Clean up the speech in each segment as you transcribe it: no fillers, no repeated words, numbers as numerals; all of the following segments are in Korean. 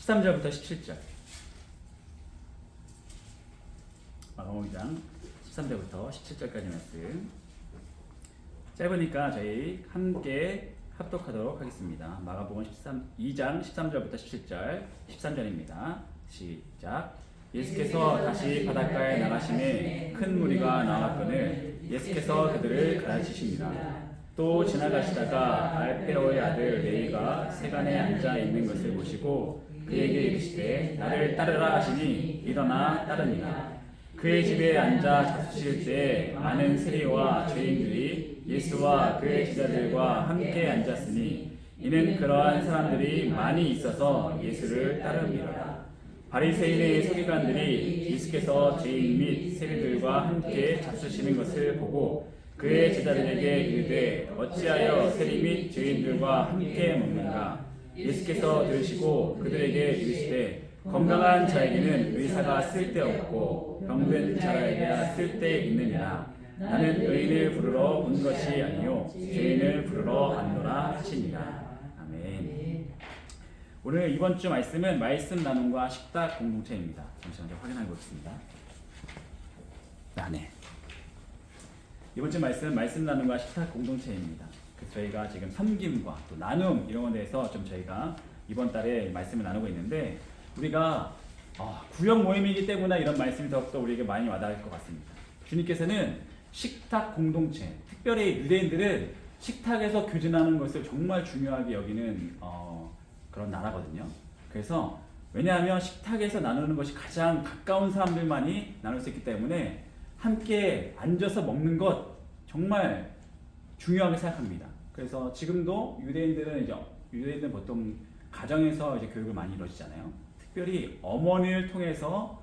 13절부터 17절. 마가복음 2장 13절부터 17절까지 말씀. 짧으니까 저희 함께 합독하도록 하겠습니다. 마가복음 2장 13절부터 17절, 13절입니다. 시작. 예수께서 다시 바닷가에 나가심에 큰 무리가 나왔거늘 예수께서 그들을 가르치십니다. 또 지나가시다가 알페오의 아들 레위가 세간에 앉아 있는 것을 보시고 그에게 이르시되 나를 따르라 하시니 일어나 따르니라. 그의 집에 앉아 잡수실 때 많은 세리와 죄인들이 예수와 그의 제자들과 함께 앉았으니 이는 그러한 사람들이 많이 있어서 예수를 따름이로라. 바리새인의 서기관들이 예수께서 죄인 및 세리들과 함께 잡수시는 것을 보고 그의 제자들에게 이르되 어찌하여 세리 및 죄인들과 함께 먹는가? 예수께서 들으시고 그들에게 이르시되 건강한 자에게는 의사가 쓸데없고 병든 자에게야 쓸데있느니라. 나는 의인을 부르러 온 것이 아니요 죄인을 부르러 왔노라 하시니라. 아멘. 오늘 이번 주 말씀은 말씀 나눔과 식탁 공동체입니다. 잠시만요, 확인해 보겠습니다. 네. 이번 주 말씀 나눔과 식탁 공동체입니다. 저희가 지금 섬김과 또 나눔 이런 것에 대해서 좀 저희가 이번 달에 말씀을 나누고 있는데 우리가 구역 모임이기 때문에 이런 말씀이 더욱더 우리에게 많이 와닿을 것 같습니다. 주님께서는 식탁 공동체, 특별히 유대인들은 식탁에서 교제하는 것을 정말 중요하게 여기는 그런 나라거든요. 그래서 왜냐하면 식탁에서 나누는 것이 가장 가까운 사람들만이 나눌 수 있기 때문에 함께 앉아서 먹는 것 정말 중요하게 생각합니다. 그래서 지금도 유대인들은 보통 가정에서 이제 교육을 많이 이루어지잖아요. 특별히 어머니를 통해서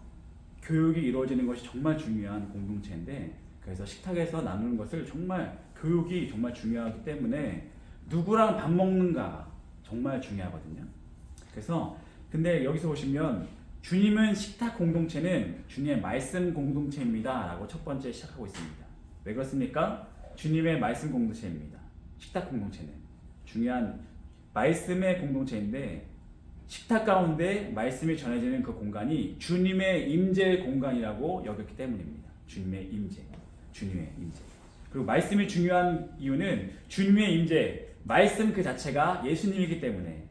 교육이 이루어지는 것이 정말 중요한 공동체인데, 그래서 식탁에서 나누는 것을 정말 교육이 정말 중요하기 때문에 누구랑 밥 먹는가 정말 중요하거든요. 그래서 근데 여기서 보시면 주님은 식탁 공동체는 주님의 말씀 공동체입니다 라고 첫 번째 시작하고 있습니다. 왜 그렇습니까? 주님의 말씀 공동체입니다. 식탁 공동체는 중요한 말씀의 공동체인데 식탁 가운데 말씀이 전해지는 그 공간이 주님의 임재 공간이라고 여겼기 때문입니다. 주님의 임재. 그리고 말씀이 중요한 이유는 주님의 임재, 말씀 그 자체가 예수님이기 때문에,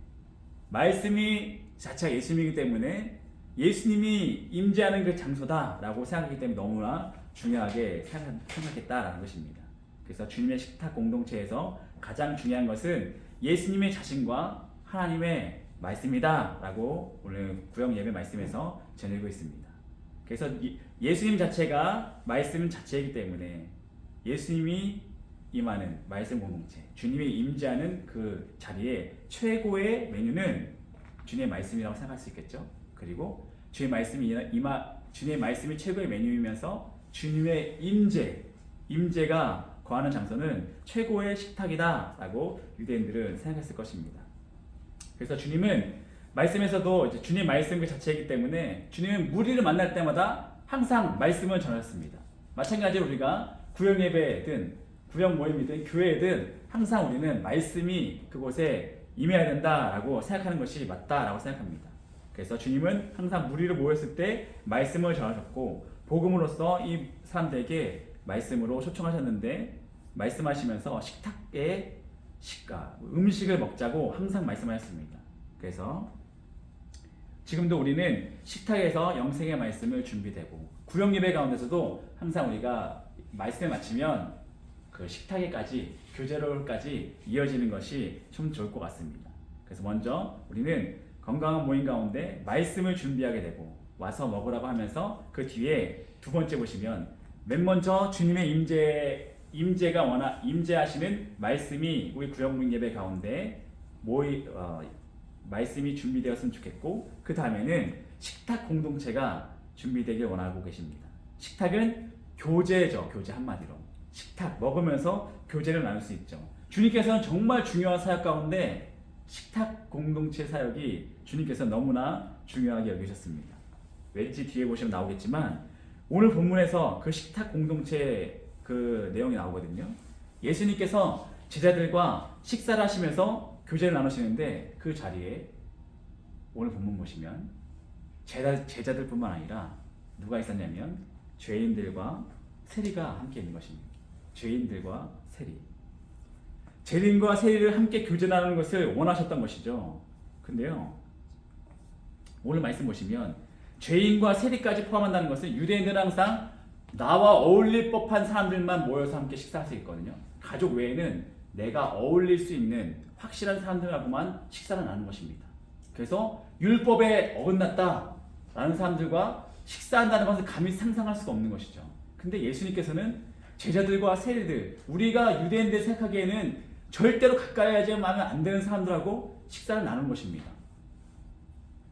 말씀이 자체가 예수님이기 때문에 예수님이 임재하는 그 장소다라고 생각하기 때문에 너무나 중요하게 생각했다라는 것입니다. 그래서 주님의 식탁 공동체에서 가장 중요한 것은 예수님의 자신과 하나님의 말씀이다라고 오늘 구역 예배 말씀에서 전하고 있습니다. 그래서 예수님 자체가 말씀 자체이기 때문에 예수님이 임하는 말씀 공동체, 주님이 임재하는 그 자리에 최고의 메뉴는 주님의 말씀이라고 생각할 수 있겠죠. 그리고 주님의 말씀이 최고의 메뉴이면서 주님의 임재가 거하는 장소는 최고의 식탁이다라고 유대인들은 생각했을 것입니다. 그래서 주님은 말씀에서도 이제 주님 말씀 그 자체이기 때문에 주님은 무리를 만날 때마다 항상 말씀을 전하셨습니다. 마찬가지로 우리가 구역 예배든 구역 모임이든 교회든 항상 우리는 말씀이 그곳에 임해야 된다라고 생각하는 것이 맞다라고 생각합니다. 그래서 주님은 항상 무리를 모였을 때 말씀을 전하셨고 복음으로써 이 사람들에게 말씀으로 초청하셨는데 말씀하시면서 식탁에 음식을 먹자고 항상 말씀하셨습니다. 그래서 지금도 우리는 식탁에서 영생의 말씀을 준비되고 구역 예배 가운데서도 항상 우리가 말씀을 마치면 그 식탁에까지 교제로까지 이어지는 것이 좀 좋을 것 같습니다. 그래서 먼저 우리는 건강한 모임 가운데 말씀을 준비하게 되고 와서 먹으라고 하면서 그 뒤에 두 번째 보시면 맨 먼저 주님의 임재가 임재하시는 말씀이 우리 구역 예배 가운데 말씀이 준비되었으면 좋겠고 그 다음에는 식탁 공동체가 준비되길 원하고 계십니다. 식탁은 교제죠. 교제 한마디로. 식탁 먹으면서 교제를 나눌 수 있죠. 주님께서는 정말 중요한 사역 가운데 식탁 공동체 사역이 주님께서 너무나 중요하게 여기셨습니다. 왠지 뒤에 보시면 나오겠지만 오늘 본문에서 그 식탁 공동체 그 내용이 나오거든요. 예수님께서 제자들과 식사를 하시면서 교제를 나누시는데 그 자리에 오늘 본문 보시면 제자들뿐만 아니라 누가 있었냐면 죄인들과 세리가 함께 있는 것입니다. 죄인들과 세리. 죄인과 세리를 함께 교제하는 것을 원하셨던 것이죠. 근데요, 오늘 말씀 보시면 죄인과 세리까지 포함한다는 것은 유대인들은 항상 나와 어울릴 법한 사람들만 모여서 함께 식사할 수 있거든요. 가족 외에는 내가 어울릴 수 있는 확실한 사람들하고만 식사를 나누는 것입니다. 그래서 율법에 어긋났다라는 사람들과 식사한다는 것은 감히 상상할 수가 없는 것이죠. 근데 예수님께서는 제자들과 세리들, 우리가 유대인들 생각하기에는 절대로 가까이 하지 하면 안 되는 사람들하고 식사를 나누는 것입니다.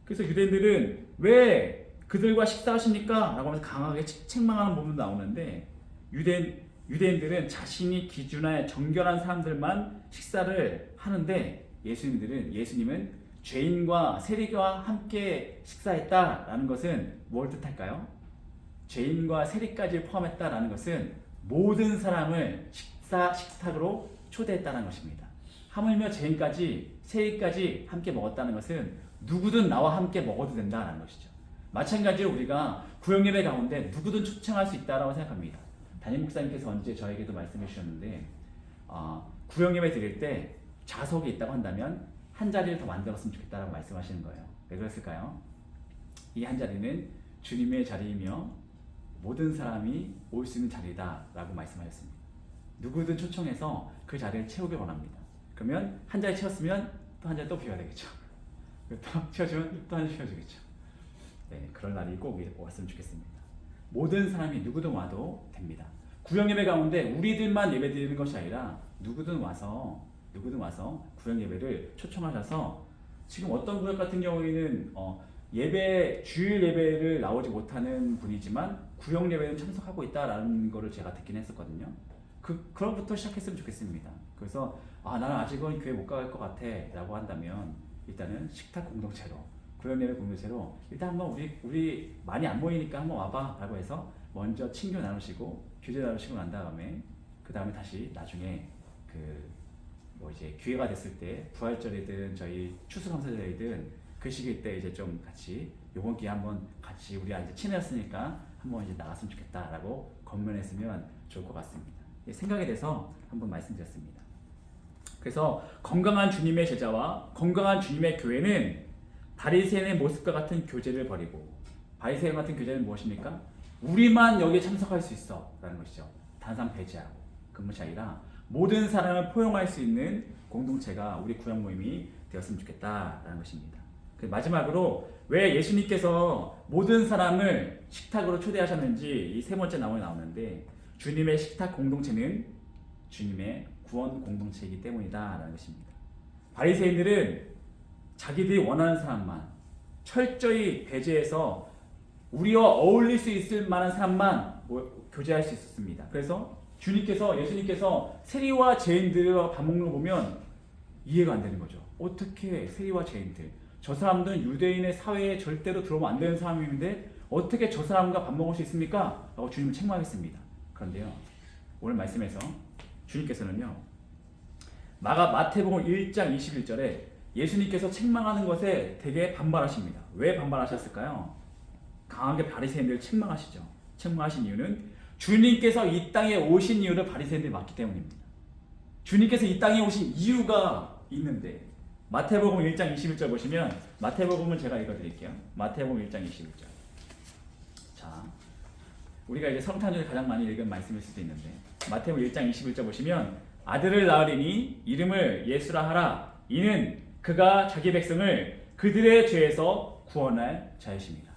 그래서 유대인들은 왜 그들과 식사하십니까? 라고 하면서 강하게 책망하는 부분도 나오는데, 유대인들은 자신이 기준하에 정결한 사람들만 식사를 하는데, 예수님은 죄인과 세리와 함께 식사했다라는 것은 뭘 뜻할까요? 죄인과 세리까지 포함했다라는 것은 모든 사람을 식탁으로 초대했다는 것입니다. 하물며 죄인까지 세리까지 함께 먹었다는 것은 누구든 나와 함께 먹어도 된다는 것이죠. 마찬가지로 우리가 구역예배 가운데 누구든 초청할 수 있다고 생각합니다. 담임 목사님께서 언제 저에게도 말씀해 주셨는데, 구역예배 드릴 때 좌석이 있다고 한다면 한 자리를 더 만들었으면 좋겠다라고 말씀하시는 거예요. 왜 그랬을까요? 이 한 자리는 주님의 자리이며 모든 사람이 올 수 있는 자리다라고 말씀하셨습니다. 누구든 초청해서 그 자리를 채우길 원합니다. 그러면 한 자리 채웠으면 또 한 자리 또 비워야 되겠죠. 또 채워주면 또 한 자리 채워주겠죠. 네, 그럴 날이 꼭 왔으면 좋겠습니다. 모든 사람이 누구든 와도 됩니다. 구역예배 가운데 우리들만 예배드리는 것이 아니라 누구든 와서 구역예배를 초청하셔서, 지금 어떤 구역 같은 경우에는 주일 예배를 나오지 못하는 분이지만 구역 예배는 참석하고 있다라는 거를 제가 듣긴 했었거든요. 그런부터 시작했으면 좋겠습니다. 그래서 나는 아직은 교회 못 갈 것 같아 라고 한다면 일단은 식탁 공동체로, 구역 예배 공동체로 일단 한번 우리 많이 안 모이니까 한번 와봐 라고 해서 먼저 친교 나누시고 교제 나누시고 난 다음에 그 다음에 다시 나중에 이제 기회가 됐을 때 부활절이든 저희 추수감사절이든 그 시기 때 이제 좀 같이 요번 기회에 한번 같이 우리가 이제 친해졌으니까 한번 이제 나갔으면 좋겠다라고 건면했으면 좋을 것 같습니다. 생각에 대해서 한번 말씀드렸습니다. 그래서 건강한 주님의 제자와 건강한 주님의 교회는 바리새인의 모습과 같은 교제를 버리고, 바리새인 같은 교제는 무엇입니까? 우리만 여기에 참석할 수 있어 라는 것이죠. 단상 배제하고 그런 것이 아니라 모든 사람을 포용할 수 있는 공동체가 우리 구역 모임이 되었으면 좋겠다라는 것입니다. 마지막으로 왜 예수님께서 모든 사람을 식탁으로 초대하셨는지 이 세 번째 나오는데, 주님의 식탁 공동체는 주님의 구원 공동체이기 때문이다라는 것입니다. 바리새인들은 자기들이 원하는 사람만 철저히 배제해서 우리와 어울릴 수 있을 만한 사람만 교제할 수 있었습니다. 그래서 예수님께서 세리와 죄인들과 밥 먹는 거 보면 이해가 안 되는 거죠. 어떻게 세리와 죄인들, 저 사람들은 유대인의 사회에 절대로 들어오면 안 되는 사람인데 어떻게 저 사람과 밥 먹을 수 있습니까? 라고 주님을 책망했습니다. 그런데요, 오늘 말씀에서 주님께서는요, 마태복음 1장 21절에 예수님께서 책망하는 것에 되게 반발하십니다. 왜 반발하셨을까요? 강하게 바리새인들을 책망하시죠. 책망하신 이유는 주님께서 이 땅에 오신 이유를 바리새인들이 맞기 때문입니다. 주님께서 이 땅에 오신 이유가 있는데, 마태복음 1장 21절 보시면, 마태복음은 제가 읽어드릴게요. 마태복음 1장 21절. 자, 우리가 이제 성탄 중에 가장 많이 읽은 말씀일 수도 있는데, 마태복음 1장 21절 보시면, 아들을 낳으리니 이름을 예수라 하라. 이는 그가 자기 백성을 그들의 죄에서 구원할 자이십니다.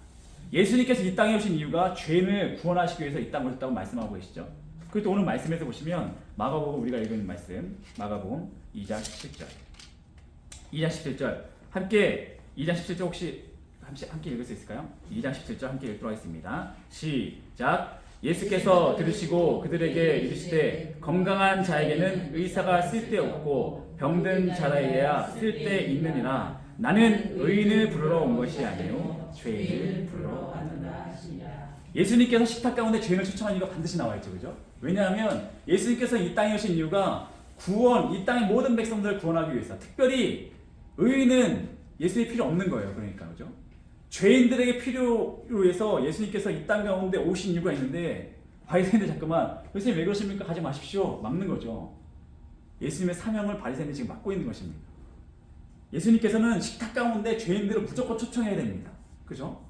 예수님께서 이 땅에 오신 이유가 죄인을 구원하시기 위해서 이 땅에 오셨다고 말씀하고 계시죠. 그리고 또 오늘 말씀에서 보시면 마가복음, 우리가 읽은 말씀 마가복음 2장 17절 2장 17절 함께 2장 17절 혹시 함께 읽을 수 있을까요? 2장 17절 함께 읽도록 하겠습니다. 시작. 예수께서 들으시고 그들에게 이르시되 건강한 자에게는 의사가 쓸데없고 병든 자에게야 쓸데있느니라. 나는 의인을 부르러 온 것이 아니요 죄인을 부르러 왔느니라. 예수님께서 식탁 가운데 죄인을 초청한 이유가 반드시 나와 있죠, 그죠? 왜냐하면 예수님께서 이 땅에 오신 이유가 이 땅의 모든 백성들을 구원하기 위해서, 특별히 의인은 예수님이 필요 없는 거예요. 그러니까 그죠? 죄인들에게 필요로 해서 예수님께서 이 땅 가운데 오신 이유가 있는데 바리새인들 잠깐만 예수님 왜 그러십니까? 가지 마십시오. 막는 거죠. 예수님의 사명을 바리새인들이 지금 막고 있는 것입니다. 예수님께서는 식탁 가운데 죄인들을 무조건 초청해야 됩니다. 그죠?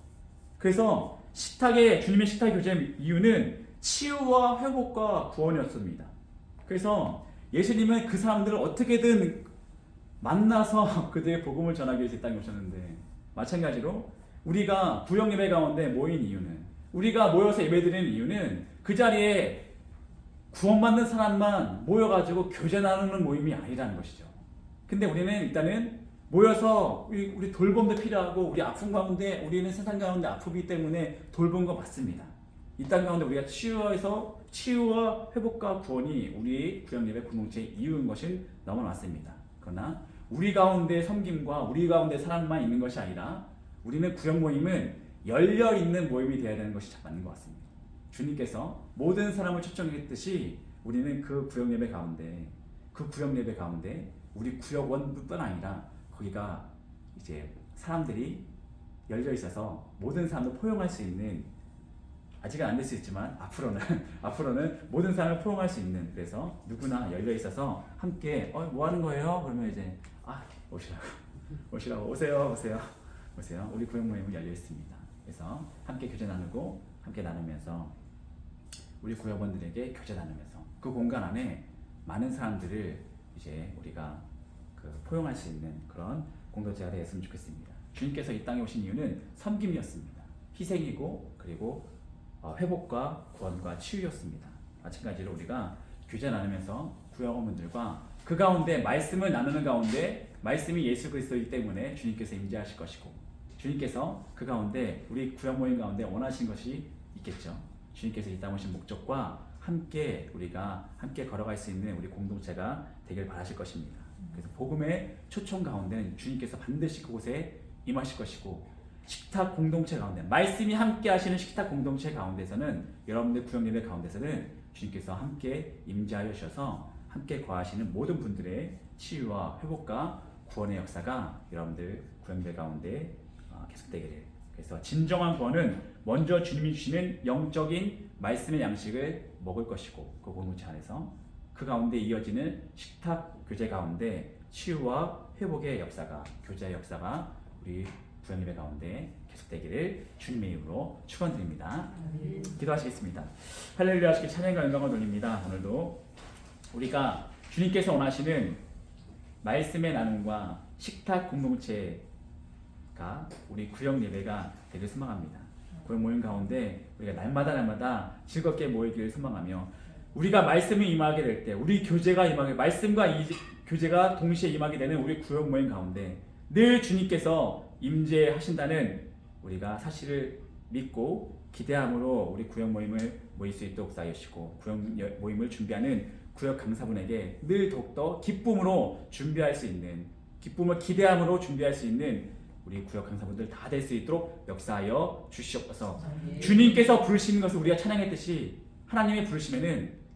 그래서 주님의 식탁 교제의 이유는 치유와 회복과 구원이었습니다. 그래서 예수님은 그 사람들을 어떻게든 만나서 그들의 복음을 전하기 위해서 이 땅에 오셨는데, 마찬가지로 우리가 구역 예배 가운데 모인 이유는, 우리가 모여서 예배드리는 이유는 그 자리에 구원받는 사람만 모여가지고 교제 나누는 모임이 아니라는 것이죠. 근데 우리는 일단은 모여서 우리 돌봄도 필요하고, 우리 아픔 가운데, 우리는 세상 가운데 아프기 때문에 돌본 거 맞습니다. 이 땅 가운데 우리가 치유와 회복과 구원이 우리 구역예배 공동체의 이유인 것은 너무 맞습니다. 그러나 우리 가운데 섬김과 우리 가운데 사랑만 있는 것이 아니라, 우리는 구역 모임은 열려 있는 모임이 되어야 되는 것이 맞는 것 같습니다. 주님께서 모든 사람을 초청했듯이 우리는 그 구역 예배 가운데, 우리 구역원뿐 아니라 거기가 이제 사람들이 열려 있어서 모든 사람을 포용할 수 있는, 아직은 안 될 수 있지만 앞으로는 모든 사람을 포용할 수 있는, 그래서 누구나 열려 있어서 함께 뭐 하는 거예요? 그러면 이제 오시라고 오세요. 우리 구역 모임은 열려 있습니다. 그래서 함께 교제 나누고 함께 나누면서 우리 구역원들에게 교제 나누면서 그 공간 안에 많은 사람들을 이제 우리가 포용할 수 있는 그런 공동체가 되었으면 좋겠습니다. 주님께서 이 땅에 오신 이유는 섬김이었습니다. 희생이고, 그리고 회복과 구원과 치유였습니다. 마찬가지로 우리가 교제 나누면서 구역원분들과 그 가운데 말씀을 나누는 가운데, 말씀이 예수 그리스도이기 때문에 주님께서 임재하실 것이고, 주님께서 그 가운데 우리 구역 모임 가운데 원하신 것이 있겠죠. 주님께서 이 땅 오신 목적과 우리가 함께 걸어갈 수 있는 우리 공동체가 되길 바라실 것입니다. 그래서 복음의 초청 가운데는 주님께서 반드시 그곳에 임하실 것이고, 식탁 공동체 가운데, 말씀이 함께 하시는 식탁 공동체 가운데서는, 여러분들 구역 예배 가운데서는 주님께서 함께 임재하여 주셔서 함께 거하시는 모든 분들의 치유와 회복과 구원의 역사가 여러분들 구역 예배 가운데 계속되기를. 그래서 진정한 구원은 먼저 주님이 주시는 영적인 말씀의 양식을 먹을 것이고, 그 공동체 안에서 그 가운데 이어지는 식탁 교제 가운데 치유와 회복의 역사가, 교제의 역사가 우리 구역 예배 가운데 계속되기를 주님의 이름으로 축원드립니다. 기도하시겠습니다. 할렐루야 하시기 찬양과 영광을 돌립니다. 오늘도 우리가 주님께서 원하시는 말씀의 나눔과 식탁 공동체가 우리 구역 예배가 되길 소망합니다. 구역 모임 가운데 우리가 날마다 즐겁게 모이기를 소망하며, 우리가 말씀이 임하게 될 때, 우리 교제가 임하게, 말씀과 교제가 동시에 임하게 되는 우리 구역 모임 가운데 늘 주님께서 임재하신다는 우리가 사실을 믿고 기대함으로 우리 구역 모임을 모일 수 있도록 사하시고, 구역 모임을 준비하는 구역 강사분에게 늘 더욱더 기쁨으로 준비할 수 있는, 기쁨을 기대함으로 준비할 수 있는 우리 구역 강사분들 다 될 수 있도록 역사하여 주시옵소서. 주님께서 부르시는 것을 우리가 찬양했듯이, 하나님의 부르심에는